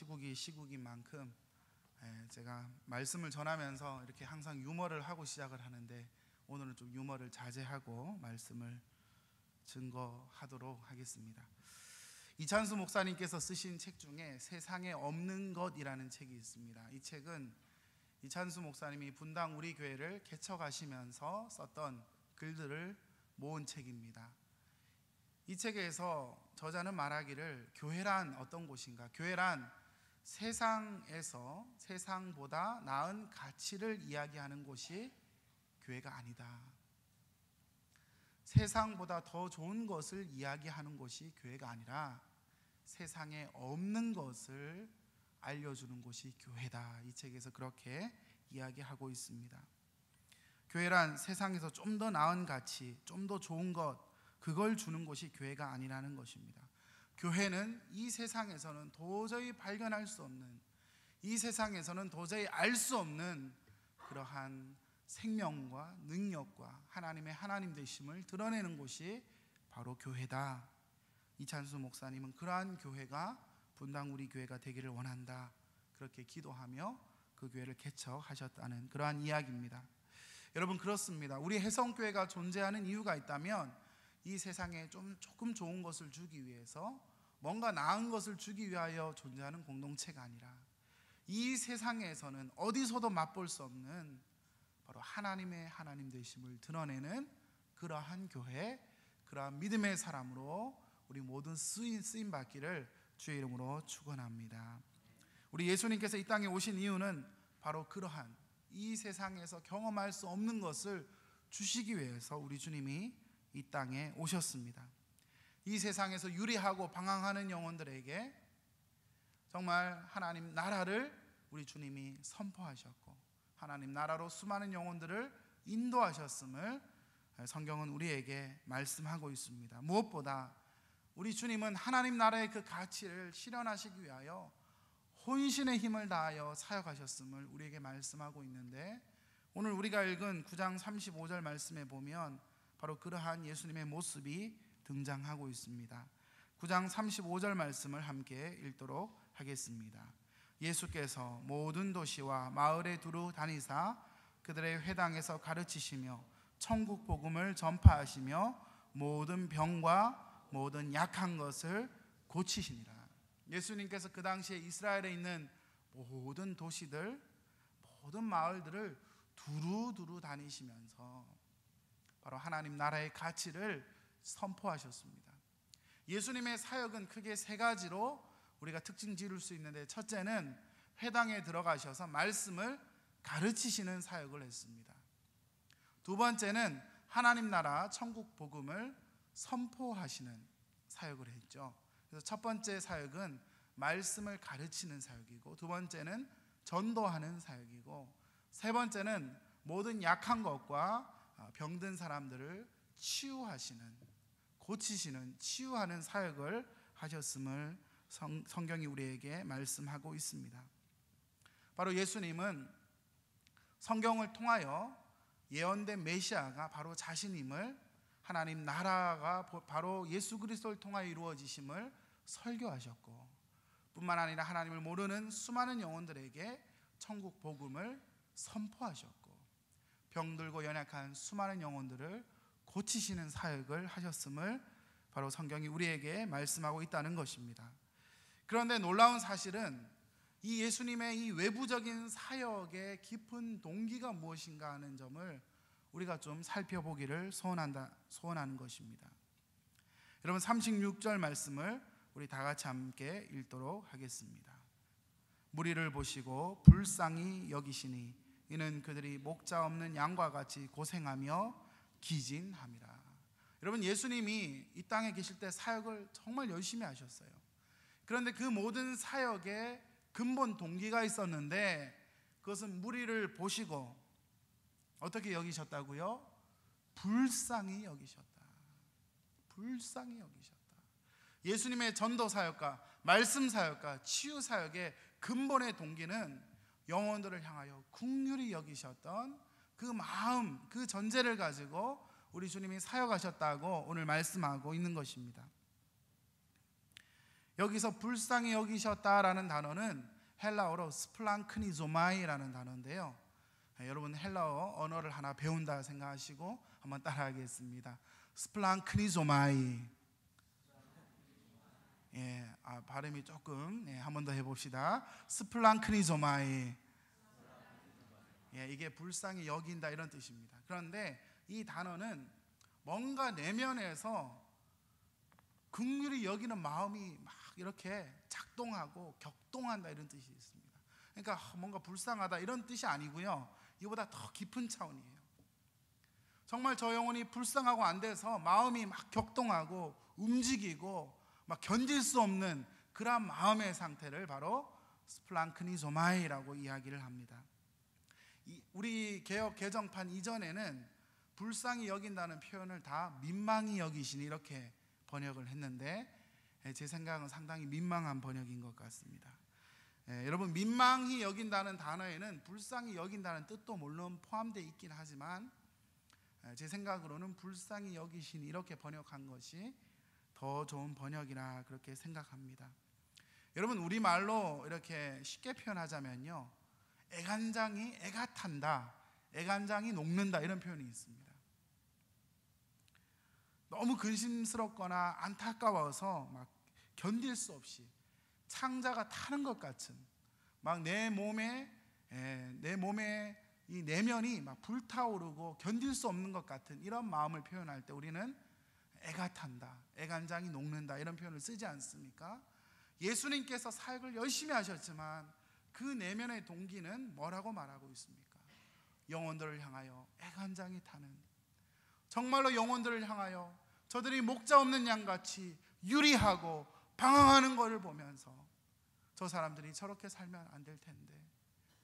시국이 시국인 만큼 제가 말씀을 전하면서 이렇게 항상 유머를 하고 시작을 하는데 오늘은 좀 유머를 자제하고 말씀을 증거하도록 하겠습니다. 이찬수 목사님께서 쓰신 책 중에 세상에 없는 것이라는 책이 있습니다. 이 책은 이찬수 목사님이 분당 우리 교회를 개척하시면서 썼던 글들을 모은 책입니다. 이 책에서 저자는 말하기를 교회란 어떤 곳인가? 교회란 세상에서 세상보다 나은 가치를 이야기하는 곳이 교회가 아니다. 세상보다 더 좋은 것을 이야기하는 곳이 교회가 아니라 세상에 없는 것을 알려주는 곳이 교회다. 이 책에서 그렇게 이야기하고 있습니다. 교회란 세상에서 좀 더 나은 가치, 좀 더 좋은 것, 그걸 주는 곳이 교회가 아니라는 것입니다. 교회는 이 세상에서는 도저히 발견할 수 없는, 이 세상에서는 도저히 알 수 없는 그러한 생명과 능력과 하나님의 하나님 되심을 드러내는 곳이 바로 교회다. 이찬수 목사님은 그러한 교회가 분당 우리 교회가 되기를 원한다, 그렇게 기도하며 그 교회를 개척하셨다는 그러한 이야기입니다. 여러분, 그렇습니다. 우리 해성교회가 존재하는 이유가 있다면 이 세상에 조금 좋은 것을 주기 위해서, 뭔가 나은 것을 주기 위하여 존재하는 공동체가 아니라 이 세상에서는 어디서도 맛볼 수 없는 바로 하나님의 하나님 되심을 드러내는 그러한 교회, 그러한 믿음의 사람으로 우리 모든 쓰임 받기를 주의 이름으로 축원합니다. 우리 예수님께서 이 땅에 오신 이유는 바로 그러한 이 세상에서 경험할 수 없는 것을 주시기 위해서 우리 주님이 이 땅에 오셨습니다. 이 세상에서 유리하고 방황하는 영혼들에게 정말 하나님 나라를 우리 주님이 선포하셨고, 하나님 나라로 수많은 영혼들을 인도하셨음을 성경은 우리에게 말씀하고 있습니다. 무엇보다 우리 주님은 하나님 나라의 그 가치를 실현하시기 위하여 혼신의 힘을 다하여 사역하셨음을 우리에게 말씀하고 있는데, 오늘 우리가 읽은 9장 35절 말씀에 보면 바로 그러한 예수님의 모습이 등장하고 있습니다. 9장 35절 말씀을 함께 읽도록 하겠습니다. 예수께서 모든 도시와 마을에 두루 다니사 그들의 회당에서 가르치시며 천국 복음을 전파하시며 모든 병과 모든 약한 것을 고치시니라. 예수님께서 그 당시에 이스라엘에 있는 모든 도시들, 모든 마을들을 두루두루 다니시면서 바로 하나님 나라의 가치를 선포하셨습니다. 예수님의 사역은 크게 세 가지로 우리가 특징 지을 수 있는데, 첫째는 회당에 들어가셔서 말씀을 가르치시는 사역을 했습니다. 두 번째는 하나님 나라 천국 복음을 선포하시는 사역을 했죠. 그래서 첫 번째 사역은 말씀을 가르치는 사역이고, 두 번째는 전도하는 사역이고, 세 번째는 모든 약한 것과 병든 사람들을 치유하시는, 고치시는, 치유하는 사역을 하셨음을 성경이 우리에게 말씀하고 있습니다. 바로 예수님은 성경을 통하여 예언된 메시아가 바로 자신임을, 하나님 나라가 바로 예수 그리스도를 통하여 이루어지심을 설교하셨고, 뿐만 아니라 하나님을 모르는 수많은 영혼들에게 천국 복음을 선포하셨고, 병들고 연약한 수많은 영혼들을 고치시는 사역을 하셨음을 바로 성경이 우리에게 말씀하고 있다는 것입니다. 그런데 놀라운 사실은 이 예수님의 이 외부적인 사역의 깊은 동기가 무엇인가 하는 점을 우리가 좀 살펴보기를 소원하는 것입니다. 여러분, 36절 말씀을 우리 다 같이 함께 읽도록 하겠습니다. 무리를 보시고 불쌍히 여기시니 이는 그들이 목자 없는 양과 같이 고생하며 기진함이라. 여러분, 예수님이 이 땅에 계실 때 사역을 정말 열심히 하셨어요. 그런데 그 모든 사역에 근본 동기가 있었는데, 그것은 무리를 보시고 어떻게 여기셨다고요? 불쌍히 여기셨다. 불쌍히 여기셨다. 예수님의 전도 사역과 말씀 사역과 치유 사역의 근본의 동기는 영혼들을 향하여 긍휼히 여기셨던 그 마음, 그 전제를 가지고 우리 주님이 사역하셨다고 오늘 말씀하고 있는 것입니다. 여기서 불쌍히 여기셨다라는 단어는 헬라어로 스플랑크니조마이라는 단어인데요. 여러분 헬라어 언어를 하나 배운다 생각하시고 한번 따라하겠습니다. 스플랑크니조마이. 발음이 조금 한 번 더 해봅시다. 스플랑크니조마이. 이게 불쌍히 여긴다 이런 뜻입니다. 그런데 이 단어는 뭔가 내면에서 긍휼히 여기는 마음이 막 이렇게 작동하고 격동한다 이런 뜻이 있습니다. 그러니까 뭔가 불쌍하다 이런 뜻이 아니고요, 이보다 더 깊은 차원이에요. 정말 저 영혼이 불쌍하고 안 돼서 마음이 막 격동하고 움직이고 막 견딜 수 없는 그런 마음의 상태를 바로 스플랑크니조마이라고 이야기를 합니다. 우리 개역 개정판 이전에는 불쌍히 여긴다는 표현을 다 민망히 여기시니 이렇게 번역을 했는데, 제 생각은 상당히 민망한 번역인 것 같습니다. 여러분, 민망히 여긴다는 단어에는 불쌍히 여긴다는 뜻도 물론 포함되어 있긴 하지만 제 생각으로는 불쌍히 여기시니 이렇게 번역한 것이 더 좋은 번역이라 그렇게 생각합니다. 여러분, 우리말로 이렇게 쉽게 표현하자면요, 애간장이 애가 탄다, 애간장이 녹는다 이런 표현이 있습니다. 너무 근심스럽거나 안타까워서 막 견딜 수 없이 창자가 타는 것 같은, 막 내 몸에 이 내면이 막 불타오르고 견딜 수 없는 것 같은 이런 마음을 표현할 때 우리는 애가 탄다, 애간장이 녹는다 이런 표현을 쓰지 않습니까? 예수님께서 사역을 열심히 하셨지만 그 내면의 동기는 뭐라고 말하고 있습니까? 영혼들을 향하여 애간장이 타는, 정말로 영혼들을 향하여 저들이 목자 없는 양같이 유리하고 방황하는 것을 보면서 저 사람들이 저렇게 살면 안 될 텐데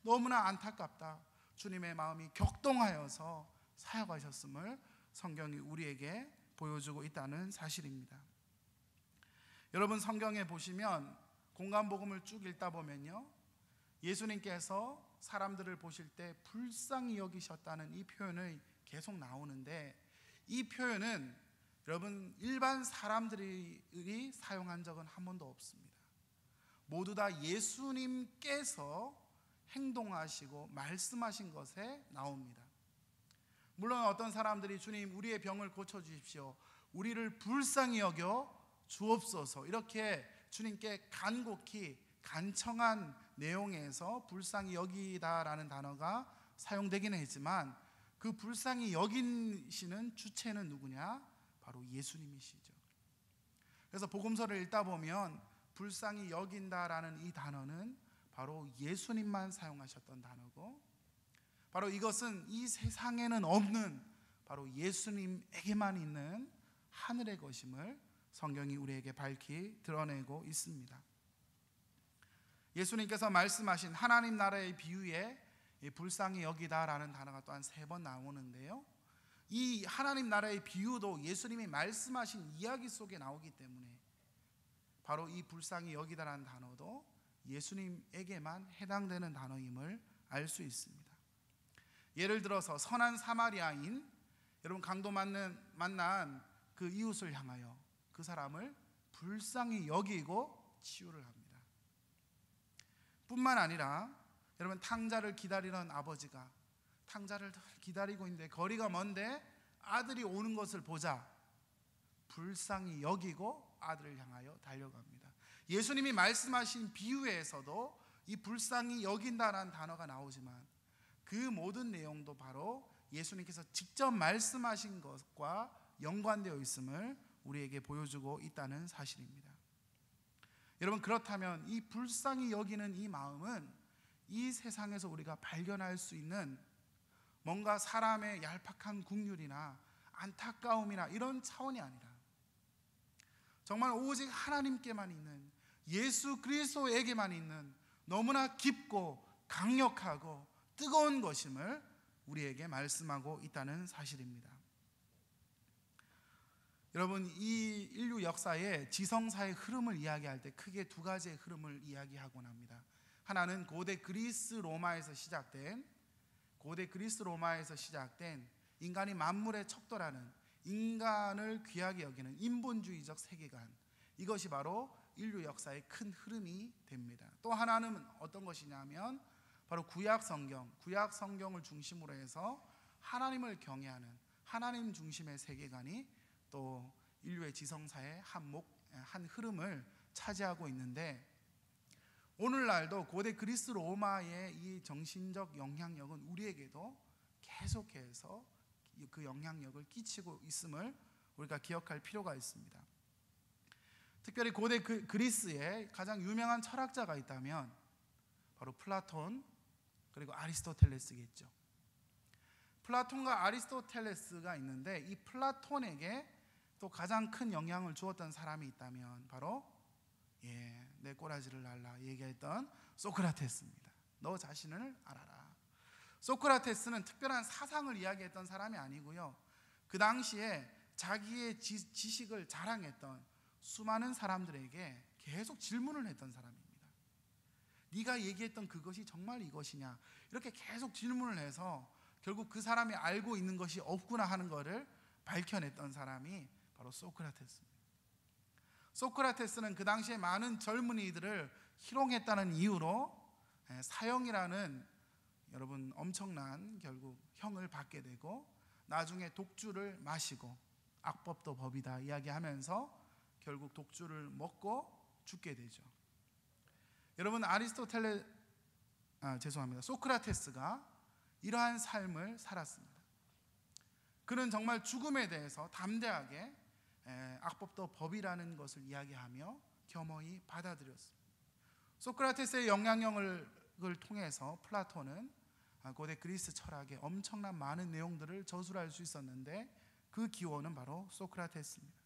너무나 안타깝다, 주님의 마음이 격동하여서 사역하셨음을 성경이 우리에게 보여주고 있다는 사실입니다. 여러분, 성경에 보시면 공간복음을 쭉 읽다 보면요, 예수님께서 사람들을 보실 때 불쌍히 여기셨다는 이 표현이 계속 나오는데, 이 표현은 여러분 일반 사람들이 사용한 적은 한 번도 없습니다. 모두 다 예수님께서 행동하시고 말씀하신 것에 나옵니다. 물론 어떤 사람들이 주님 우리의 병을 고쳐주십시오, 우리를 불쌍히 여겨 주옵소서 이렇게 주님께 간곡히 간청한 내용에서 불쌍히 여기다라는 단어가 사용되기는 했지만 그 불쌍히 여기시는 주체는 누구냐? 바로 예수님이시죠. 그래서 복음서를 읽다 보면 불쌍히 여긴다라는 이 단어는 바로 예수님만 사용하셨던 단어고, 바로 이것은 이 세상에는 없는 바로 예수님에게만 있는 하늘의 것임을 성경이 우리에게 밝히 드러내고 있습니다. 예수님께서 말씀하신 하나님 나라의 비유에 불쌍히 여기다라는 단어가 또한 3번 나오는데요, 이 하나님 나라의 비유도 예수님이 말씀하신 이야기 속에 나오기 때문에 바로 이 불쌍히 여기다라는 단어도 예수님에게만 해당되는 단어임을 알 수 있습니다. 예를 들어서 선한 사마리아인, 여러분 강도 만난 그 이웃을 향하여 그 사람을 불쌍히 여기고 치유를 합니다. 뿐만 아니라 여러분 탕자를 기다리는 아버지가 탕자를 기다리고 있는데 거리가 먼데 아들이 오는 것을 보자 불쌍히 여기고 아들을 향하여 달려갑니다. 예수님이 말씀하신 비유에서도 이 불쌍히 여긴다라는 단어가 나오지만 그 모든 내용도 바로 예수님께서 직접 말씀하신 것과 연관되어 있음을 우리에게 보여주고 있다는 사실입니다. 여러분, 그렇다면 이 불쌍히 여기는 이 마음은 이 세상에서 우리가 발견할 수 있는 뭔가 사람의 얄팍한 긍휼이나 안타까움이나 이런 차원이 아니라 정말 오직 하나님께만 있는, 예수 그리스도에게만 있는 너무나 깊고 강력하고 뜨거운 것임을 우리에게 말씀하고 있다는 사실입니다. 여러분, 이 인류 역사의 지성사의 흐름을 이야기할 때 크게 2가지의 흐름을 이야기하곤 합니다. 하나는 고대 그리스 로마에서 시작된 인간이 만물의 척도라는 인간을 귀하게 여기는 인본주의적 세계관, 이것이 바로 인류 역사의 큰 흐름이 됩니다. 또 하나는 어떤 것이냐면 바로 구약 성경을 중심으로 해서 하나님을 경외하는 하나님 중심의 세계관이 또 인류의 지성사의 한 흐름을 차지하고 있는데, 오늘날도 고대 그리스 로마의 이 정신적 영향력은 우리에게도 계속해서 그 영향력을 끼치고 있음을 우리가 기억할 필요가 있습니다. 특별히 고대 그리스에 가장 유명한 철학자가 있다면 바로 플라톤 그리고 아리스토텔레스겠죠. 플라톤과 아리스토텔레스가 있는데, 이 플라톤에게 또 가장 큰 영향을 주었던 사람이 있다면 바로 내 꼬라지를 날라 얘기했던 소크라테스입니다. 너 자신을 알아라. 소크라테스는 특별한 사상을 이야기했던 사람이 아니고요, 그 당시에 자기의 지식을 자랑했던 수많은 사람들에게 계속 질문을 했던 사람입니다. 네가 얘기했던 그것이 정말 이것이냐, 이렇게 계속 질문을 해서 결국 그 사람이 알고 있는 것이 없구나 하는 것을 밝혀냈던 사람이 바로 소크라테스입니다. 소크라테스는 그 당시에 많은 젊은이들을 희롱했다는 이유로 사형이라는 여러분 엄청난 결국 형을 받게 되고, 나중에 독주를 마시고 악법도 법이다 이야기하면서 결국 독주를 먹고 죽게 되죠. 여러분 소크라테스가 이러한 삶을 살았습니다. 그는 정말 죽음에 대해서 담대하게 악법도 법이라는 것을 이야기하며 겸허히 받아들였습니다. 소크라테스의 영향력을 통해서 플라톤은 고대 그리스 철학의 엄청난 많은 내용들을 저술할 수 있었는데, 그 기원은 바로 소크라테스입니다.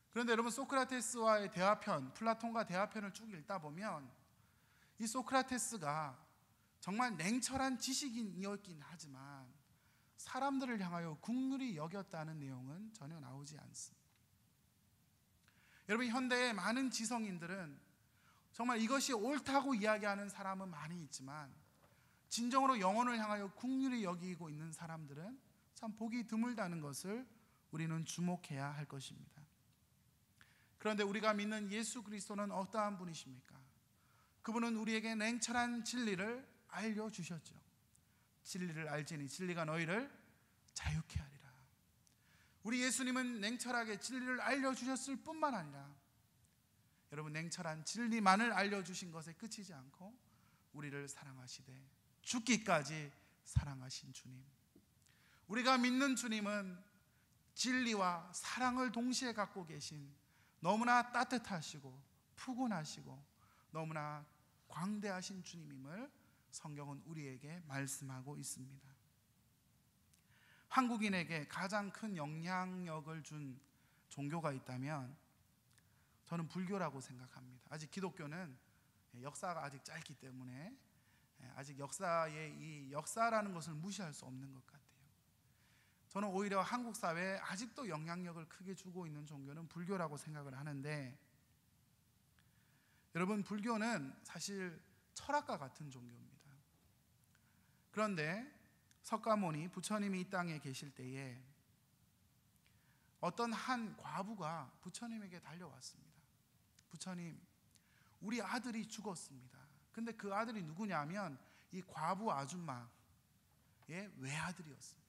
그런데 여러분, 소크라테스와의 대화편, 플라톤과 대화편을 쭉 읽다 보면 이 소크라테스가 정말 냉철한 지식인이었긴 하지만 사람들을 향하여 국률이 여겼다는 내용은 전혀 나오지 않습니다. 여러분, 현대의 많은 지성인들은 정말 이것이 옳다고 이야기하는 사람은 많이 있지만, 진정으로 영혼을 향하여 국률이 여기고 있는 사람들은 참 보기 드물다는 것을 우리는 주목해야 할 것입니다. 그런데 우리가 믿는 예수 그리스도는 어떠한 분이십니까? 그분은 우리에게 냉철한 진리를 알려주셨죠. 진리를 알지니 진리가 너희를 자유케 하리라. 우리 예수님은 냉철하게 진리를 알려주셨을 뿐만 아니라 여러분, 냉철한 진리만을 알려주신 것에 그치지 않고 우리를 사랑하시되 죽기까지 사랑하신 주님, 우리가 믿는 주님은 진리와 사랑을 동시에 갖고 계신 너무나 따뜻하시고 푸근하시고 너무나 광대하신 주님임을 성경은 우리에게 말씀하고 있습니다. 한국인에게 가장 큰 영향력을 준 종교가 있다면 저는 불교라고 생각합니다. 아직 기독교는 역사가 아직 짧기 때문에 아직 이 역사라는 것을 무시할 수 없는 것 같아요. 저는 오히려 한국 사회에 아직도 영향력을 크게 주고 있는 종교는 불교라고 생각을 하는데, 여러분, 불교는 사실 철학과 같은 종교입니다. 그런데 석가모니 부처님이 이 땅에 계실 때에 어떤 한 과부가 부처님에게 달려왔습니다. 부처님, 우리 아들이 죽었습니다. 근데 그 아들이 누구냐면 이 과부 아줌마의 외아들이었습니다.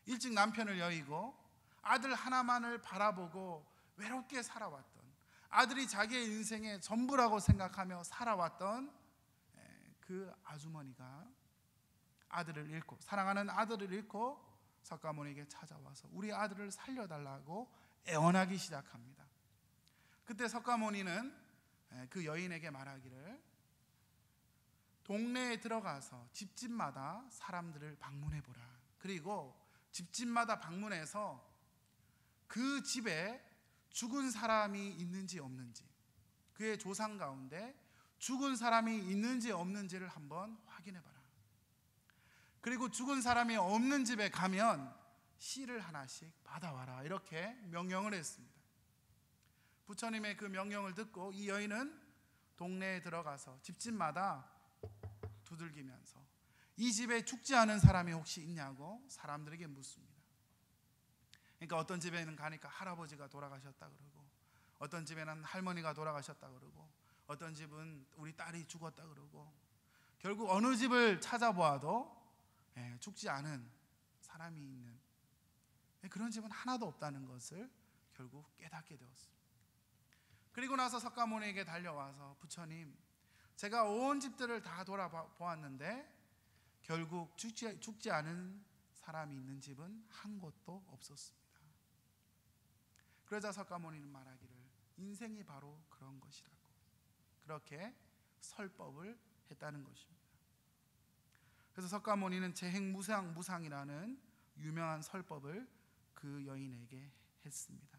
일찍 남편을 여의고 아들 하나만을 바라보고 외롭게 살아왔던, 아들이 자기의 인생의 전부라고 생각하며 살아왔던 그 아주머니가 아들을 잃고, 사랑하는 아들을 잃고 석가모니에게 찾아와서 우리 아들을 살려달라고 애원하기 시작합니다. 그때 석가모니는 그 여인에게 말하기를, 동네에 들어가서 집집마다 사람들을 방문해보라. 그리고 집집마다 방문해서 그 집에 죽은 사람이 있는지 없는지, 그의 조상 가운데 죽은 사람이 있는지 없는지를 한번 확인해봐라. 그리고 죽은 사람이 없는 집에 가면 씨를 하나씩 받아와라. 이렇게 명령을 했습니다. 부처님의 그 명령을 듣고 이 여인은 동네에 들어가서 집집마다 두들기면서 이 집에 죽지 않은 사람이 혹시 있냐고 사람들에게 묻습니다. 그러니까 어떤 집에는 가니까 할아버지가 돌아가셨다 그러고, 어떤 집에는 할머니가 돌아가셨다 그러고, 어떤 집은 우리 딸이 죽었다 그러고, 결국 어느 집을 찾아보아도 죽지 않은 사람이 있는 그런 집은 하나도 없다는 것을 결국 깨닫게 되었습니다. 그리고 나서 석가모니에게 달려와서, 부처님, 제가 온 집들을 다 돌아보았는데 결국 죽지 않은 사람이 있는 집은 한 곳도 없었습니다. 그러자 석가모니는 말하기를, 인생이 바로 그런 것이라고, 그렇게 설법을 했다는 것입니다. 그래서 석가모니는 재행무상이라는 유명한 설법을 그 여인에게 했습니다.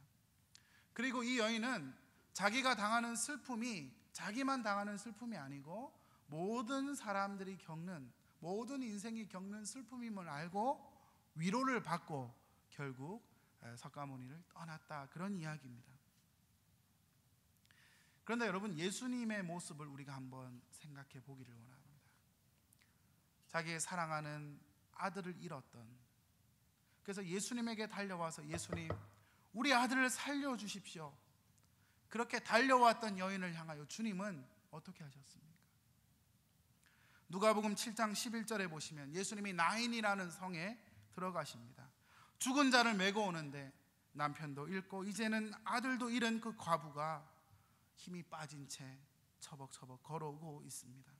그리고 이 여인은 자기가 당하는 슬픔이 자기만 당하는 슬픔이 아니고 모든 사람들이 겪는, 모든 인생이 겪는 슬픔임을 알고 위로를 받고 결국 석가모니를 떠났다, 그런 이야기입니다. 그런데 여러분, 예수님의 모습을 우리가 한번 생각해 보기를 원합니다. 자기의 사랑하는 아들을 잃었던, 그래서 예수님에게 달려와서, 예수님, 우리 아들을 살려주십시오, 그렇게 달려왔던 여인을 향하여 주님은 어떻게 하셨습니까? 누가복음 7장 11절에 보시면 예수님이 나인이라는 성에 들어가십니다. 죽은 자를 메고 오는데 남편도 잃고 이제는 아들도 잃은 그 과부가 힘이 빠진 채 처벅처벅 걸어오고 있습니다.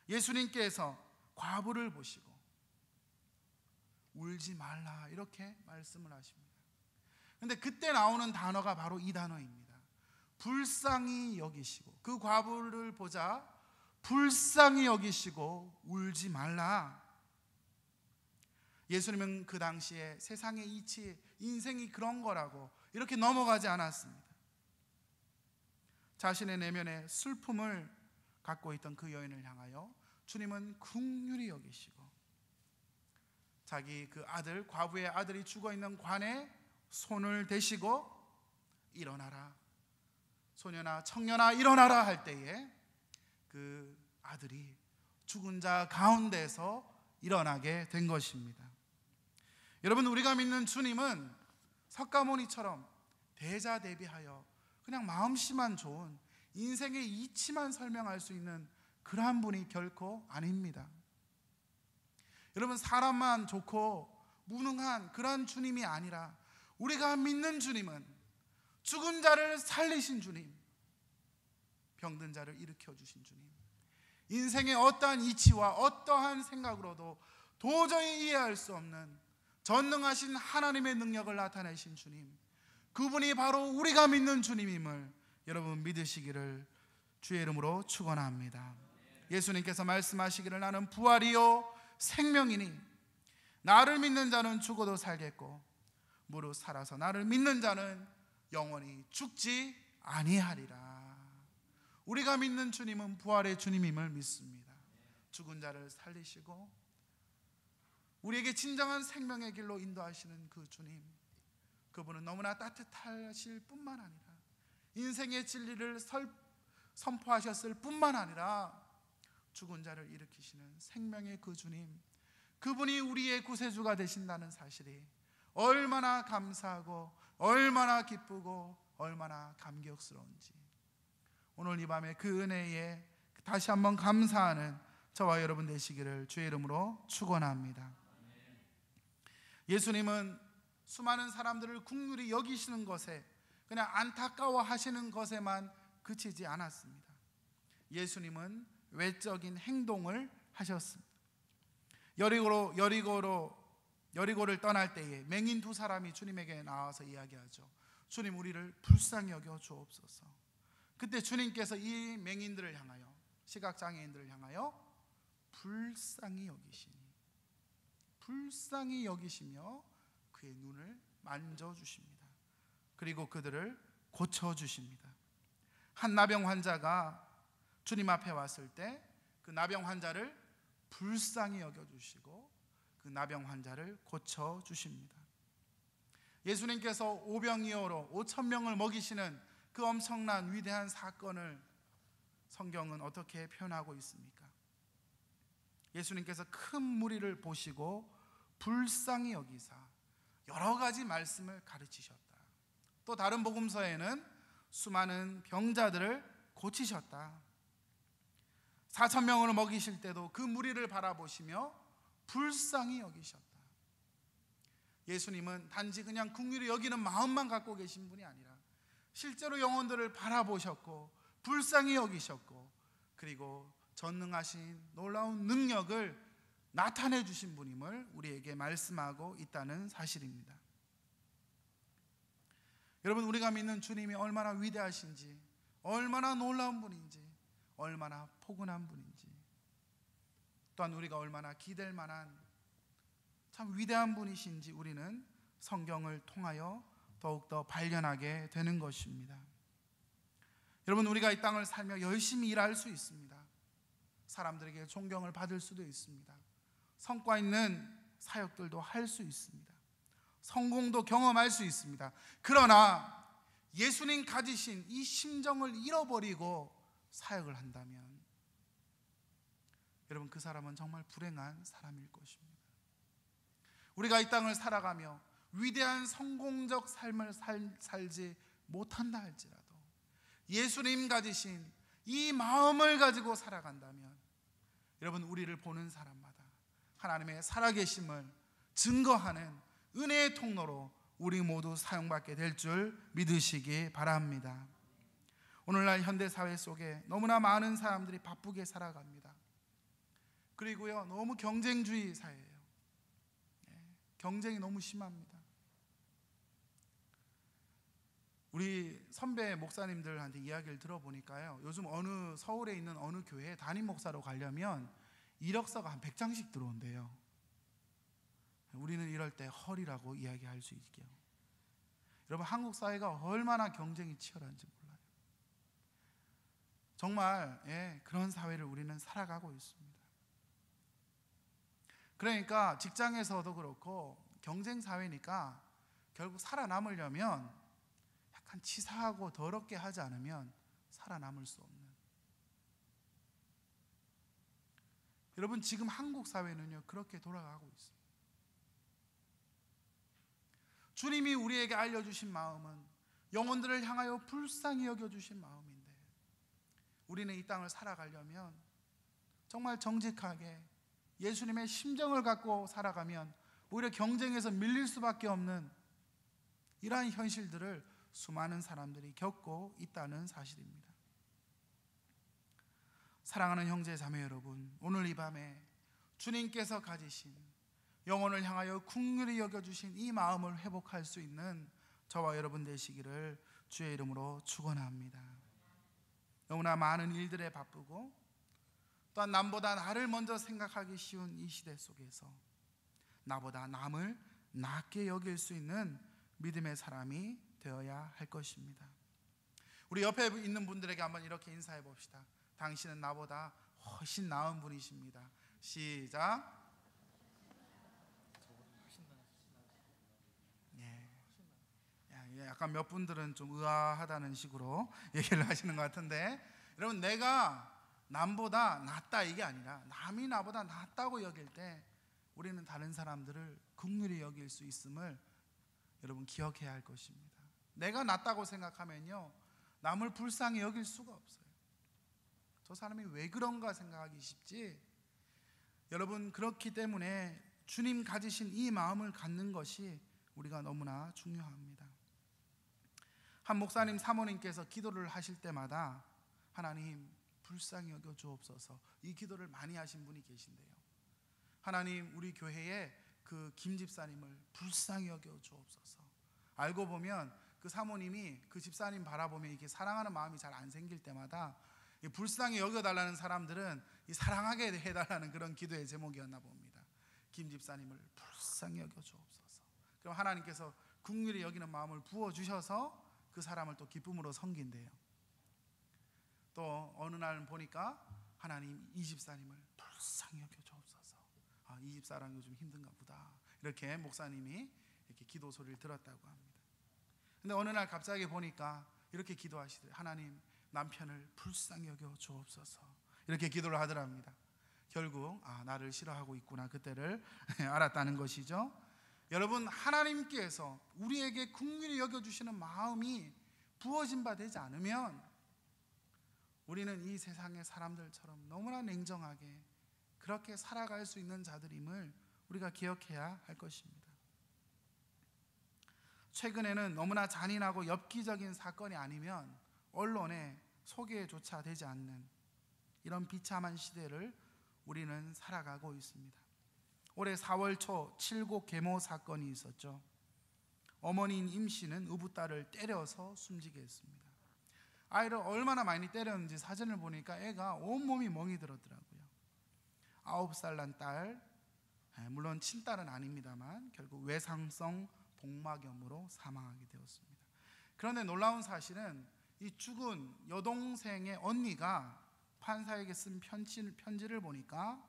예수님께서 과부를 보시고 울지 말라, 이렇게 말씀을 하십니다. 그런데 그때 나오는 단어가 바로 이 단어입니다. 불쌍히 여기시고, 그 과부를 보자 불쌍히 여기시고 울지 말라. 예수님은 그 당시에 세상의 이치, 인생이 그런 거라고 이렇게 넘어가지 않았습니다. 자신의 내면에 슬픔을 갖고 있던 그 여인을 향하여 주님은 긍휼히 여기시고, 자기 그 아들, 과부의 아들이 죽어있는 관에 손을 대시고 일어나라, 소년아 청년아 일어나라 할 때에 그 아들이 죽은 자 가운데서 일어나게 된 것입니다. 여러분, 우리가 믿는 주님은 석가모니처럼 대자대비하여 그냥 마음씨만 좋은, 인생의 이치만 설명할 수 있는 그러한 분이 결코 아닙니다. 여러분, 사람만 좋고 무능한 그런 주님이 아니라 우리가 믿는 주님은 죽은 자를 살리신 주님, 병든 자를 일으켜 주신 주님, 인생의 어떠한 이치와 어떠한 생각으로도 도저히 이해할 수 없는 전능하신 하나님의 능력을 나타내신 주님, 그분이 바로 우리가 믿는 주님임을 여러분 믿으시기를 주의 이름으로 축원합니다. 예수님께서 말씀하시기를, 나는 부활이요 생명이니 나를 믿는 자는 죽어도 살겠고 무릇 살아서 나를 믿는 자는 영원히 죽지 아니하리라. 우리가 믿는 주님은 부활의 주님임을 믿습니다. 죽은 자를 살리시고 우리에게 진정한 생명의 길로 인도하시는 그 주님, 그분은 너무나 따뜻하실 뿐만 아니라 인생의 진리를 선포하셨을 뿐만 아니라 죽은 자를 일으키시는 생명의 그 주님, 그분이 우리의 구세주가 되신다는 사실이 얼마나 감사하고 얼마나 기쁘고 얼마나 감격스러운지, 오늘 이 밤에 그 은혜에 다시 한번 감사하는 저와 여러분 되시기를 주의 이름으로 축원합니다. 예수님은 수많은 사람들을 긍휼히 여기시는 것에, 그냥 안타까워 하시는 것에만 그치지 않았습니다. 예수님은 외적인 행동을 하셨습니다. 여리고를 떠날 때에 맹인 두 사람이 주님에게 나와서 이야기하죠. 주님, 우리를 불쌍히 여겨 주옵소서. 그때 주님께서 이 맹인들을 향하여, 시각장애인들을 향하여 불쌍히 여기시며 그의 눈을 만져주십니다. 그리고 그들을 고쳐주십니다. 한 나병 환자가 주님 앞에 왔을 때 그 나병 환자를 불쌍히 여겨주시고 그 나병 환자를 고쳐주십니다. 예수님께서 오병이어로 5,000명을 먹이시는 그 엄청난 위대한 사건을 성경은 어떻게 표현하고 있습니까? 예수님께서 큰 무리를 보시고 불쌍히 여기사 여러 가지 말씀을 가르치셨다. 또 다른 복음서에는 수많은 병자들을 고치셨다. 4,000명을 먹이실 때도 그 무리를 바라보시며 불쌍히 여기셨다. 예수님은 단지 그냥 긍휼히 여기는 마음만 갖고 계신 분이 아니라 실제로 영혼들을 바라보셨고 불쌍히 여기셨고, 그리고 전능하신 놀라운 능력을 나타내 주신 분임을 우리에게 말씀하고 있다는 사실입니다. 여러분, 우리가 믿는 주님이 얼마나 위대하신지, 얼마나 놀라운 분인지, 얼마나 포근한 분인지, 또한 우리가 얼마나 기댈 만한 참 위대한 분이신지 우리는 성경을 통하여 더욱더 발견하게 되는 것입니다. 여러분, 우리가 이 땅을 살며 열심히 일할 수 있습니다. 사람들에게 존경을 받을 수도 있습니다. 성과 있는 사역들도 할 수 있습니다. 성공도 경험할 수 있습니다. 그러나 예수님 가지신 이 심정을 잃어버리고 사역을 한다면 여러분, 그 사람은 정말 불행한 사람일 것입니다. 우리가 이 땅을 살아가며 위대한 성공적 삶을 살지 못한다 할지라도 예수님 가지신 이 마음을 가지고 살아간다면 여러분, 우리를 보는 사람마다 하나님의 살아계심을 증거하는 은혜의 통로로 우리 모두 사용받게 될 줄 믿으시기 바랍니다. 오늘날 현대사회 속에 너무나 많은 사람들이 바쁘게 살아갑니다. 그리고요, 너무 경쟁주의 사회예요. 경쟁이 너무 심합니다. 우리 선배 목사님들한테 이야기를 들어보니까요, 요즘 서울에 있는 어느 교회 담임 목사로 가려면 이력서가 한 100장씩 들어온대요. 우리는 이럴 때 헐이라고 이야기할 수 있게요. 여러분, 한국 사회가 얼마나 경쟁이 치열한지 몰라요. 정말 그런 사회를 우리는 살아가고 있습니다. 그러니까 직장에서도 그렇고 경쟁 사회니까 결국 살아남으려면 약간 치사하고 더럽게 하지 않으면 살아남을 수 없는, 여러분, 지금 한국 사회는요 그렇게 돌아가고 있습니다. 주님이 우리에게 알려주신 마음은 영혼들을 향하여 불쌍히 여겨주신 마음인데, 우리는 이 땅을 살아가려면 정말 정직하게 예수님의 심정을 갖고 살아가면 오히려 경쟁에서 밀릴 수밖에 없는 이러한 현실들을 수많은 사람들이 겪고 있다는 사실입니다. 사랑하는 형제 자매 여러분, 오늘 이 밤에 주님께서 가지신 영혼을 향하여 긍휼히 여겨주신 이 마음을 회복할 수 있는 저와 여러분 되시기를 주의 이름으로 축원합니다. 너무나 많은 일들에 바쁘고 또한 남보다 나를 먼저 생각하기 쉬운 이 시대 속에서 나보다 남을 낮게 여길 수 있는 믿음의 사람이 되어야 할 것입니다. 우리 옆에 있는 분들에게 한번 이렇게 인사해 봅시다. 당신은 나보다 훨씬 나은 분이십니다. 시작. 약간 몇 분들은 좀 의아하다는 식으로 얘기를 하시는 것 같은데, 여러분, 내가 남보다 낫다 이게 아니라 남이 나보다 낫다고 여길 때 우리는 다른 사람들을 긍휼히 여길 수 있음을 여러분 기억해야 할 것입니다. 내가 낫다고 생각하면요 남을 불쌍히 여길 수가 없어요. 저 사람이 왜 그런가 생각하기 쉽지, 여러분, 그렇기 때문에 주님 가지신 이 마음을 갖는 것이 우리가 너무나 중요합니다. 한 목사님 사모님께서 기도를 하실 때마다 하나님 불쌍히 여겨 주옵소서, 이 기도를 많이 하신 분이 계신데요. 하나님, 우리 교회에 그 김 집사님을 불쌍히 여겨 주옵소서. 알고 보면 그 사모님이 그 집사님 바라보면 이렇게 사랑하는 마음이 잘 안 생길 때마다 불쌍히 여겨달라는 사람들은 이 사랑하게 해달라는 그런 기도의 제목이었나 봅니다. 김 집사님을 불쌍히 여겨 주옵소서. 그럼 하나님께서 긍휼히 여기는 마음을 부어주셔서 그 사람을 또 기쁨으로 섬긴대요. 또 어느 날 보니까 하나님, 이 집사님을 불쌍히 여겨 주옵소서. 이 집사람 요즘 힘든가 보다, 이렇게 목사님이 이렇게 기도 소리를 들었다고 합니다. 근데 어느 날 갑자기 보니까 이렇게 기도하시더래요. 하나님, 남편을 불쌍히 여겨 주옵소서, 이렇게 기도를 하더랍니다. 결국 나를 싫어하고 있구나, 그때를 알았다는 것이죠. 여러분, 하나님께서 우리에게 긍휼히 여겨주시는 마음이 부어진 바 되지 않으면 우리는 이 세상의 사람들처럼 너무나 냉정하게 그렇게 살아갈 수 있는 자들임을 우리가 기억해야 할 것입니다. 최근에는 너무나 잔인하고 엽기적인 사건이 아니면 언론에 소개조차 되지 않는 이런 비참한 시대를 우리는 살아가고 있습니다. 올해 4월 초 칠곡 계모 사건이 있었죠. 어머니인 임 씨는 의붓딸을 때려서 숨지게 했습니다. 아이를 얼마나 많이 때렸는지 사진을 보니까 애가 온몸이 멍이 들었더라고요. 9살 난 딸, 물론 친딸은 아닙니다만 결국 외상성 복막염으로 사망하게 되었습니다. 그런데 놀라운 사실은 이 죽은 여동생의 언니가 판사에게 쓴 편지를 보니까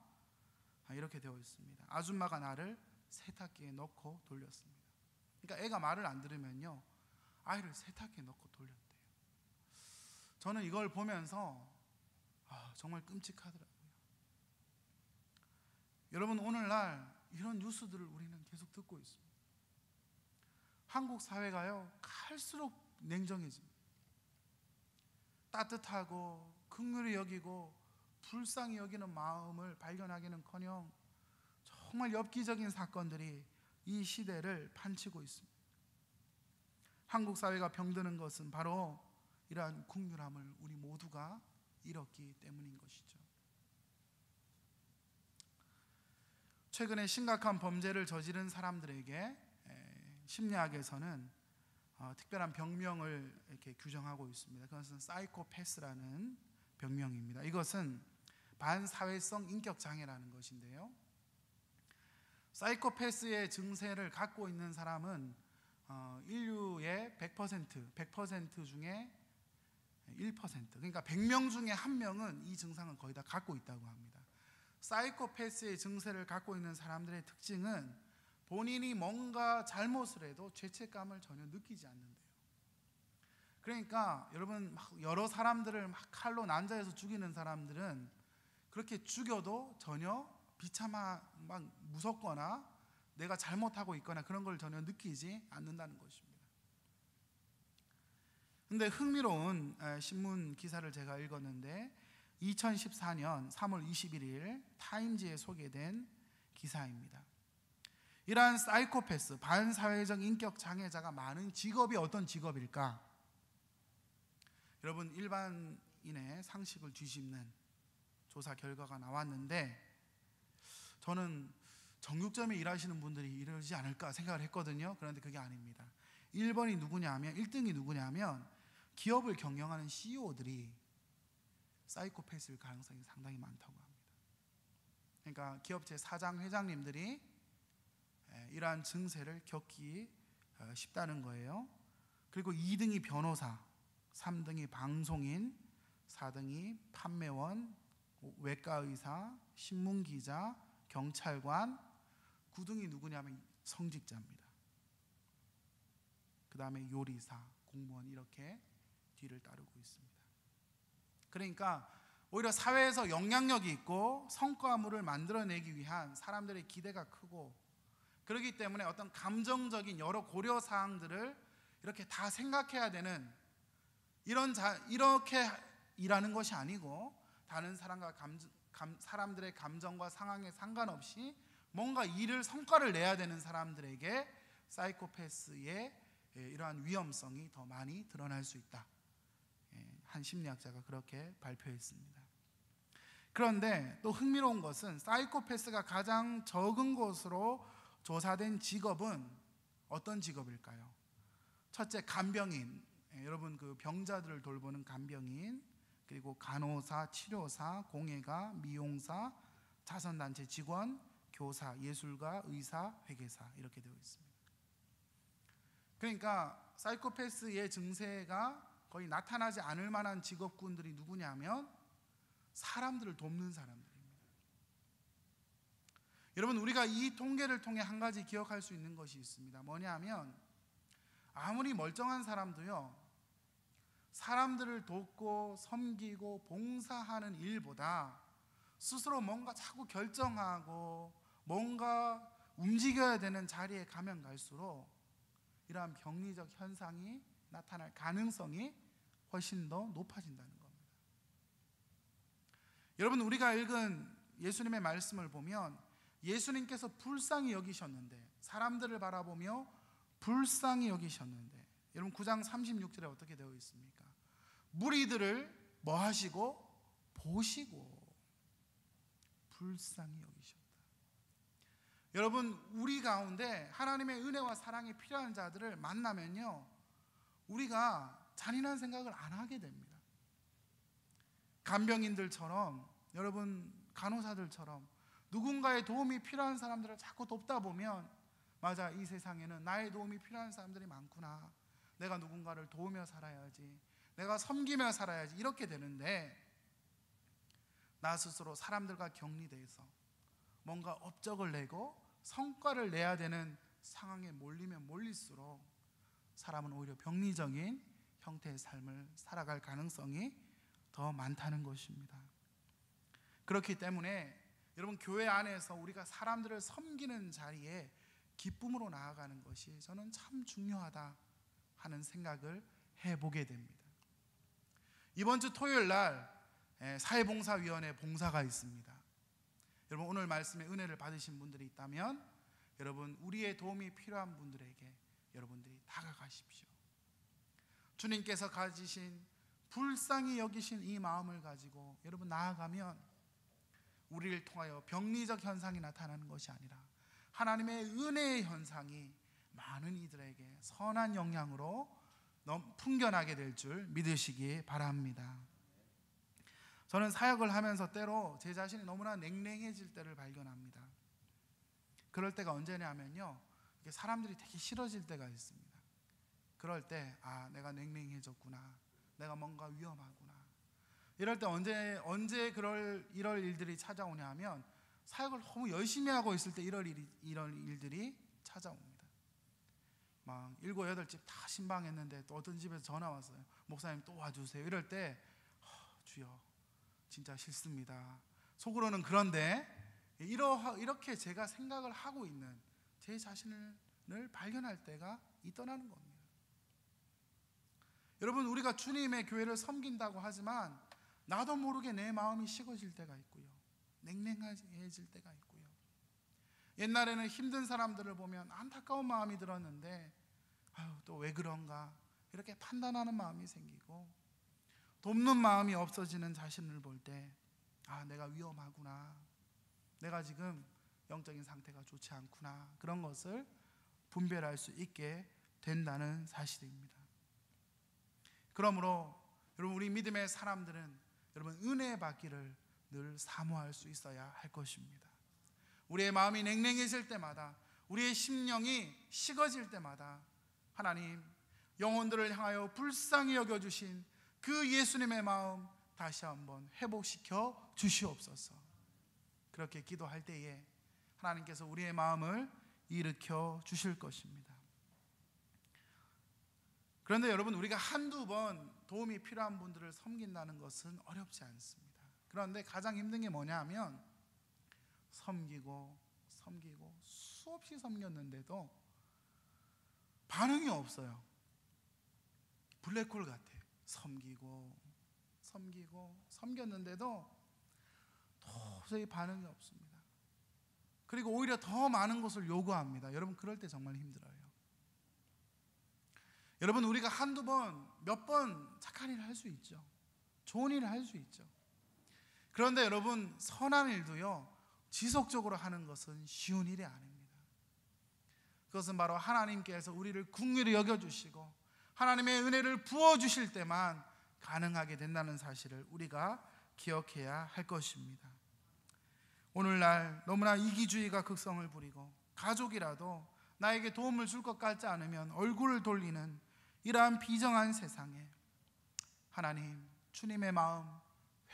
이렇게 되어 있습니다. 아줌마가 나를 세탁기에 넣고 돌렸습니다. 그러니까 애가 말을 안 들으면요, 아이를 세탁기에 넣고 돌렸대요. 저는 이걸 보면서 정말 끔찍하더라고요. 여러분, 오늘날 이런 뉴스들을 우리는 계속 듣고 있습니다. 한국 사회가요, 갈수록 냉정해집니다. 따뜻하고 긍휼히 여기고 불쌍히 여기는 마음을 발견하기는커녕 정말 엽기적인 사건들이 이 시대를 판치고 있습니다. 한국 사회가 병드는 것은 바로 이러한 긍휼함을 우리 모두가 잃었기 때문인 것이죠. 최근에 심각한 범죄를 저지른 사람들에게 심리학에서는 특별한 병명을 이렇게 규정하고 있습니다. 그것은 사이코패스라는 병명입니다. 이것은 반사회성 인격 장애라는 것인데요. 사이코패스의 증세를 갖고 있는 사람은 인류의 100% 중에 1%, 그러니까 100명 중에 1명은 이 증상을 거의 다 갖고 있다고 합니다. 사이코패스의 증세를 갖고 있는 사람들의 특징은 본인이 뭔가 잘못을 해도 죄책감을 전혀 느끼지 않는데요. 그러니까 여러분, 여러 사람들을 막 칼로 난자해서 죽이는 사람들은 그렇게 죽여도 전혀 막 무섭거나 내가 잘못하고 있거나 그런 걸 전혀 느끼지 않는다는 것입니다. 근데 흥미로운 신문 기사를 제가 읽었는데 2014년 3월 21일 타임지에 소개된 기사입니다. 이러한 사이코패스, 반사회적 인격 장애자가 많은 직업이 어떤 직업일까? 여러분, 일반인의 상식을 뒤집는 조사 결과가 나왔는데 저는 정육점에 일하시는 분들이 이러지 않을까 생각을 했거든요. 그런데 그게 아닙니다. 1등이 누구냐면 기업을 경영하는 CEO들이 사이코패스일 가능성이 상당히 많다고 합니다. 그러니까 기업체 사장, 회장님들이 이러한 증세를 겪기 쉽다는 거예요. 그리고 2등이 변호사, 3등이 방송인, 4등이 판매원, 외과의사, 신문기자, 경찰관, 9등이 누구냐면 성직자입니다. 그 다음에 요리사, 공무원, 이렇게 뒤를 따르고 있습니다. 그러니까 오히려 사회에서 영향력이 있고 성과물을 만들어내기 위한 사람들의 기대가 크고, 그렇기 때문에 어떤 감정적인 여러 고려사항들을 이렇게 다 생각해야 되는 이렇게 일하는 것이 아니고, 다른 사람들의 감정과 상황에 상관없이 뭔가 성과를 내야 되는 사람들에게 사이코패스의 이러한 위험성이 더 많이 드러날 수 있다. 한 심리학자가 그렇게 발표했습니다. 그런데 또 흥미로운 것은 사이코패스가 가장 적은 것으로 조사된 직업은 어떤 직업일까요? 첫째, 간병인. 여러분, 그 병자들을 돌보는 간병인, 그리고 간호사, 치료사, 공예가, 미용사, 자선단체 직원, 교사, 예술가, 의사, 회계사, 이렇게 되어 있습니다. 그러니까 사이코패스의 증세가 거의 나타나지 않을 만한 직업군들이 누구냐면 사람들을 돕는 사람들입니다. 여러분, 우리가 이 통계를 통해 한 가지 기억할 수 있는 것이 있습니다. 뭐냐면 아무리 멀쩡한 사람도요, 사람들을 돕고 섬기고 봉사하는 일보다 스스로 뭔가 자꾸 결정하고 뭔가 움직여야 되는 자리에 가면 갈수록 이러한 병리적 현상이 나타날 가능성이 훨씬 더 높아진다는 겁니다. 여러분, 우리가 읽은 예수님의 말씀을 보면 예수님께서 불쌍히 여기셨는데, 사람들을 바라보며 불쌍히 여기셨는데, 여러분 9장 36절에 어떻게 되어 있습니까? 무리들을 뭐 하시고? 보시고 불쌍히 여기셨다. 여러분, 우리 가운데 하나님의 은혜와 사랑이 필요한 자들을 만나면요, 우리가 잔인한 생각을 안 하게 됩니다. 간병인들처럼, 여러분 간호사들처럼 누군가의 도움이 필요한 사람들을 자꾸 돕다 보면, 맞아, 이 세상에는 나의 도움이 필요한 사람들이 많구나, 내가 누군가를 도우며 살아야지, 내가 섬기며 살아야지, 이렇게 되는데, 나 스스로 사람들과 격리돼서 뭔가 업적을 내고 성과를 내야 되는 상황에 몰리면 몰릴수록 사람은 오히려 병리적인 형태의 삶을 살아갈 가능성이 더 많다는 것입니다. 그렇기 때문에 여러분, 교회 안에서 우리가 사람들을 섬기는 자리에 기쁨으로 나아가는 것이 저는 참 중요하다 하는 생각을 해보게 됩니다. 이번 주 토요일 날 사회봉사위원회 봉사가 있습니다. 여러분, 오늘 말씀에 은혜를 받으신 분들이 있다면 여러분, 우리의 도움이 필요한 분들에게 여러분들이 다가가십시오. 주님께서 가지신 불쌍히 여기신 이 마음을 가지고 여러분 나아가면 우리를 통하여 병리적 현상이 나타나는 것이 아니라 하나님의 은혜의 현상이 많은 이들에게 선한 영향으로 풍겨나게 될 줄 믿으시기 바랍니다. 저는 사역을 하면서 때로 제 자신이 너무나 냉랭해질 때를 발견합니다. 그럴 때가 언제냐면요, 사람들이 되게 싫어질 때가 있습니다. 그럴 때 내가 냉랭해졌구나, 내가 뭔가 위험하구나. 이럴 때 언제 이럴 일들이 찾아오냐 하면 사역을 너무 열심히 하고 있을 때 이런 일들이 찾아옵니다. 막 7, 8집 다 신방했는데 또 어떤 집에서 전화 왔어요. 목사님 또 와주세요. 이럴 때 주여 진짜 싫습니다. 속으로는 그런데 이렇게 제가 생각을 하고 있는 제 자신을 발견할 때가 있더라는 겁니다. 여러분, 우리가 주님의 교회를 섬긴다고 하지만 나도 모르게 내 마음이 식어질 때가 있고요, 냉랭해질 때가 있고요. 옛날에는 힘든 사람들을 보면 안타까운 마음이 들었는데 또 왜 그런가 이렇게 판단하는 마음이 생기고, 돕는 마음이 없어지는 자신을 볼 때 내가 위험하구나, 내가 지금 영적인 상태가 좋지 않구나, 그런 것을 분별할 수 있게 된다는 사실입니다. 그러므로 여러분, 우리 믿음의 사람들은 여러분 은혜 받기를 늘 사모할 수 있어야 할 것입니다. 우리의 마음이 냉랭해질 때마다, 우리의 심령이 식어질 때마다 하나님, 영혼들을 향하여 불쌍히 여겨주신 그 예수님의 마음 다시 한번 회복시켜 주시옵소서. 그렇게 기도할 때에 하나님께서 우리의 마음을 일으켜 주실 것입니다. 그런데 여러분, 우리가 한두 번 도움이 필요한 분들을 섬긴다는 것은 어렵지 않습니다. 그런데 가장 힘든 게 뭐냐 하면 섬기고 수없이 섬겼는데도 반응이 없어요. 블랙홀 같아요. 섬겼는데도 도저히 반응이 없습니다. 그리고 오히려 더 많은 것을 요구합니다. 여러분, 그럴 때 정말 힘들어요. 여러분, 우리가 한두 번, 몇 번 착한 일을 할 수 있죠. 좋은 일을 할 수 있죠. 그런데 여러분, 선한 일도요, 지속적으로 하는 것은 쉬운 일이 아닙니다. 그것은 바로 하나님께서 우리를 긍휼히 여겨주시고 하나님의 은혜를 부어주실 때만 가능하게 된다는 사실을 우리가 기억해야 할 것입니다. 오늘날 너무나 이기주의가 극성을 부리고 가족이라도 나에게 도움을 줄 것 같지 않으면 얼굴을 돌리는 이러한 비정한 세상에 하나님, 주님의 마음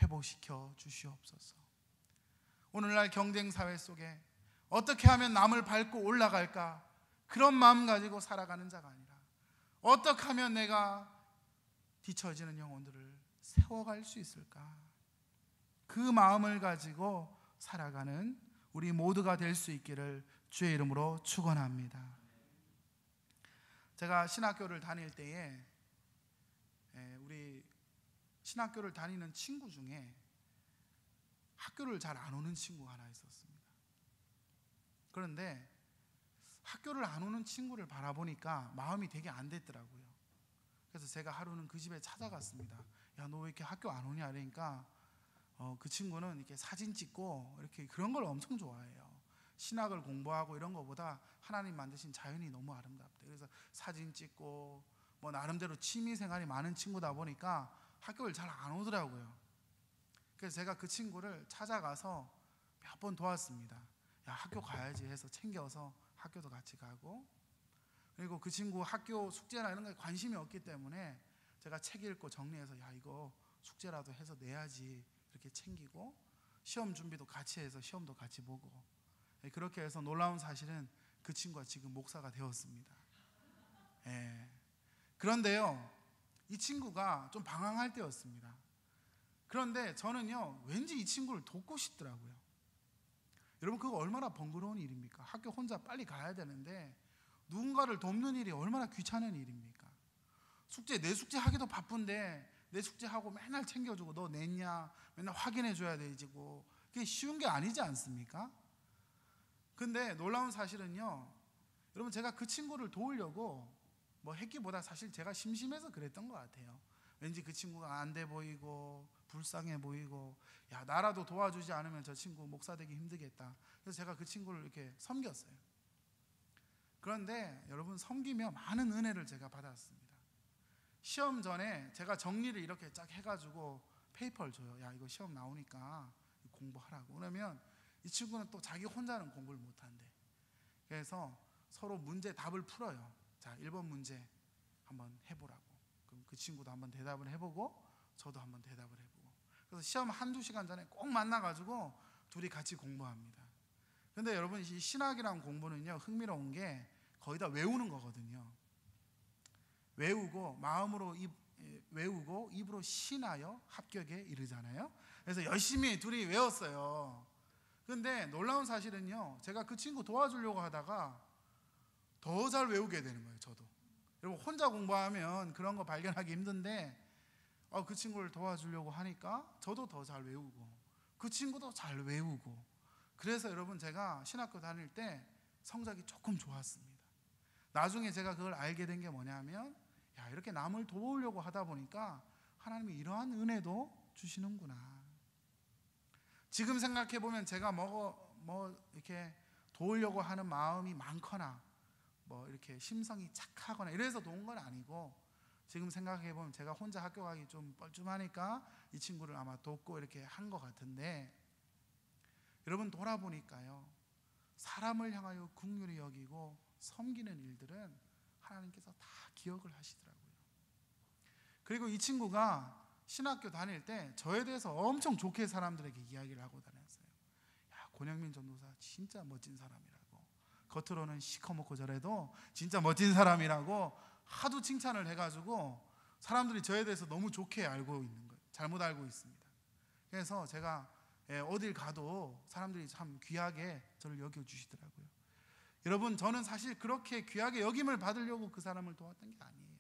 회복시켜 주시옵소서. 오늘날 경쟁사회 속에 어떻게 하면 남을 밟고 올라갈까, 그런 마음 가지고 살아가는 자가 아니라 어떻게 하면 내가 뒤처지는 영혼들을 세워갈 수 있을까, 그 마음을 가지고 살아가는 우리 모두가 될 수 있기를 주의 이름으로 축원합니다. 제가 신학교를 다닐 때에 우리 신학교를 다니는 친구 중에 학교를 잘 안 오는 친구가 하나 있었습니다. 그런데 학교를 안 오는 친구를 바라보니까 마음이 되게 안 됐더라고요. 그래서 제가 하루는 그 집에 찾아갔습니다. 야, 너 왜 이렇게 학교 안 오냐? 그러니까 그 친구는 이렇게 사진 찍고 이렇게 그런 걸 엄청 좋아해요. 신학을 공부하고 이런 것보다 하나님 만드신 자연이 너무 아름답대. 그래서 사진 찍고 뭐 나름대로 취미 생활이 많은 친구다 보니까 학교를 잘 안 오더라고요. 그래서 제가 그 친구를 찾아가서 몇 번 도왔습니다. 야, 학교 가야지 해서 챙겨서 학교도 같이 가고, 그리고 그 친구 학교 숙제나 이런 거에 관심이 없기 때문에 제가 책 읽고 정리해서 야, 이거 숙제라도 해서 내야지 이렇게 챙기고, 시험 준비도 같이 해서 시험도 같이 보고, 그렇게 해서 놀라운 사실은 그 친구가 지금 목사가 되었습니다. 그런데요, 이 친구가 좀 방황할 때였습니다. 그런데 저는요, 왠지 이 친구를 돕고 싶더라고요. 여러분, 그거 얼마나 번거로운 일입니까? 학교 혼자 빨리 가야 되는데 누군가를 돕는 일이 얼마나 귀찮은 일입니까? 내 숙제 하기도 바쁜데 내 숙제하고 맨날 챙겨주고 너 냈냐 맨날 확인해 줘야 되지고, 그게 쉬운 게 아니지 않습니까? 근데 놀라운 사실은요, 여러분, 제가 그 친구를 도우려고 뭐 했기보다 사실 제가 심심해서 그랬던 것 같아요. 왠지 그 친구가 안 돼 보이고 불쌍해 보이고, 야, 나라도 도와주지 않으면 저 친구 목사 되기 힘들겠다. 그래서 제가 그 친구를 이렇게 섬겼어요. 그런데 여러분, 섬기며 많은 은혜를 제가 받았습니다. 시험 전에 제가 정리를 이렇게 쫙 해가지고 페이퍼를 줘요. 야, 이거 시험 나오니까 공부하라고. 그러면 이 친구는 또 자기 혼자는 공부를 못한대. 그래서 서로 문제 답을 풀어요. 자, 1번 문제 한번 해보라고. 그럼 그 친구도 한번 대답을 해보고 저도 한번 대답을 해보고, 그래서 시험 한두 시간 전에 꼭 만나가지고 둘이 같이 공부합니다. 근데 여러분, 이 신학이란 공부는요, 흥미로운 게 거의 다 외우는 거거든요. 외우고 마음으로 외우고 입으로 신하여 합격에 이르잖아요. 그래서 열심히 둘이 외웠어요. 근데 놀라운 사실은요, 제가 그 친구 도와주려고 하다가 더 잘 외우게 되는 거예요. 저도. 여러분, 혼자 공부하면 그런 거 발견하기 힘든데 그 친구를 도와주려고 하니까 저도 더 잘 외우고 그 친구도 잘 외우고, 그래서 여러분, 제가 신학교 다닐 때 성적이 조금 좋았습니다. 나중에 제가 그걸 알게 된 게 뭐냐면, 야, 이렇게 남을 도우려고 하다 보니까 하나님이 이러한 은혜도 주시는구나. 지금 생각해 보면 제가 이렇게 도우려고 하는 마음이 많거나 뭐 이렇게 심성이 착하거나 이래서 도운 건 아니고, 지금 생각해 보면 제가 혼자 학교 가기 좀 뻘쭘하니까 이 친구를 아마 돕고 이렇게 한 것 같은데, 여러분, 돌아보니까요, 사람을 향하여 긍휼히 여기고 섬기는 일들은 하나님께서 다 기억을 하시더라고요. 그리고 이 친구가 신학교 다닐 때 저에 대해서 엄청 좋게 사람들에게 이야기를 하고 다녔어요. 야, 권영민 전도사 진짜 멋진 사람이라고, 겉으로는 시커멓고 저래도 진짜 멋진 사람이라고 하도 칭찬을 해가지고 사람들이 저에 대해서 너무 좋게 알고 있는 거예요. 잘못 알고 있습니다. 그래서 제가 어딜 가도 사람들이 참 귀하게 저를 여겨주시더라고요. 여러분, 저는 사실 그렇게 귀하게 여김을 받으려고 그 사람을 도왔던 게 아니에요.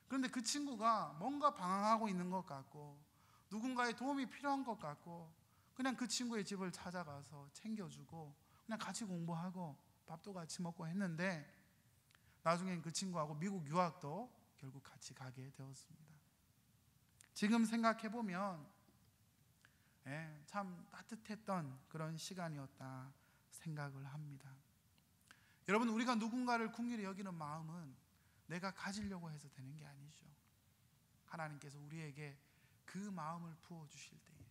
그런데 그 친구가 뭔가 방황하고 있는 것 같고 누군가의 도움이 필요한 것 같고 그냥 그 친구의 집을 찾아가서 챙겨주고 그냥 같이 공부하고 밥도 같이 먹고 했는데, 나중엔 그 친구하고 미국 유학도 결국 같이 가게 되었습니다. 지금 생각해보면 참 따뜻했던 그런 시간이었다 생각을 합니다. 여러분, 우리가 누군가를 긍휼히 여기는 마음은 내가 가지려고 해서 되는 게 아니죠. 하나님께서 우리에게 그 마음을 부어주실 때에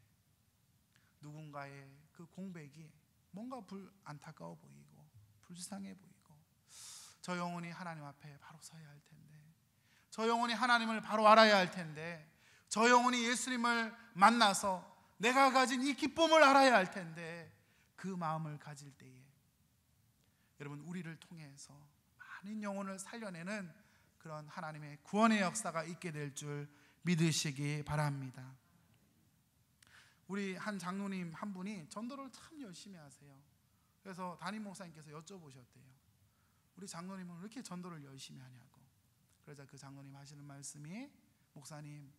누군가의 그 공백이 뭔가 안타까워 보이고 불쌍해 보이고, 저 영혼이 하나님 앞에 바로 서야 할 텐데, 저 영혼이 하나님을 바로 알아야 할 텐데, 저 영혼이 예수님을 만나서 내가 가진 이 기쁨을 알아야 할 텐데, 그 마음을 가질 때에 여러분, 우리를 통해서 많은 영혼을 살려내는 그런 하나님의 구원의 역사가 있게 될 줄 믿으시기 바랍니다. 우리 한 장로님 한 분이 전도를 참 열심히 하세요. 그래서 담임 목사님께서 여쭤보셨대요. 우리 장로님은 왜 이렇게 전도를 열심히 하냐고. 그러자 그 장로님 하시는 말씀이, 목사님,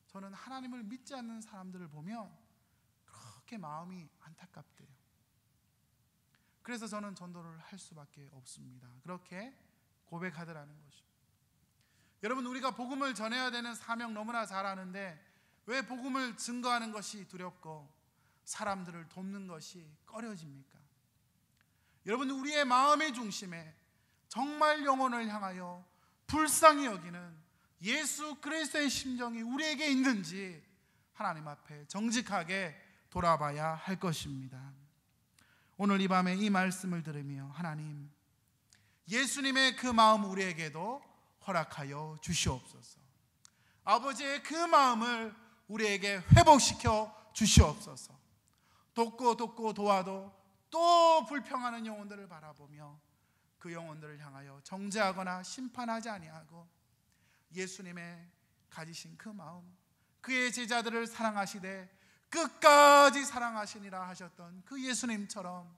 저는 하나님을 믿지 않는 사람들을 보면 그렇게 마음이 안타깝대요. 그래서 저는 전도를 할 수밖에 없습니다. 그렇게 고백하더라는 것입니다. 여러분, 우리가 복음을 전해야 되는 사명 너무나 잘 아는데 왜 복음을 증거하는 것이 두렵고 사람들을 돕는 것이 꺼려집니까? 여러분, 우리의 마음의 중심에 정말 영혼을 향하여 불쌍히 여기는 예수 그리스도의 심정이 우리에게 있는지 하나님 앞에 정직하게 돌아봐야 할 것입니다. 오늘 이 밤에 이 말씀을 들으며 하나님, 예수님의 그 마음 우리에게도 허락하여 주시옵소서. 아버지의 그 마음을 우리에게 회복시켜 주시옵소서. 돕고 도와도 또 불평하는 영혼들을 바라보며 그 영혼들을 향하여 정죄하거나 심판하지 아니하고 예수님의 가지신 그 마음, 그의 제자들을 사랑하시되 끝까지 사랑하시니라 하셨던 그 예수님처럼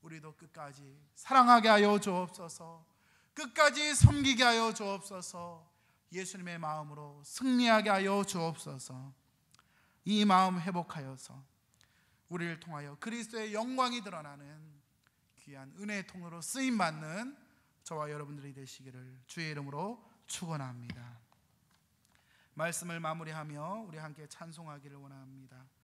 우리도 끝까지 사랑하게 하여 주옵소서. 끝까지 섬기게 하여 주옵소서. 예수님의 마음으로 승리하게 하여 주옵소서. 이 마음 회복하여서 우리를 통하여 그리스도의 영광이 드러나는 귀한 은혜의 통로로 쓰임받는 저와 여러분들이 되시기를 주의 이름으로 축원합니다. 말씀을 마무리하며 우리 함께 찬송하기를 원합니다.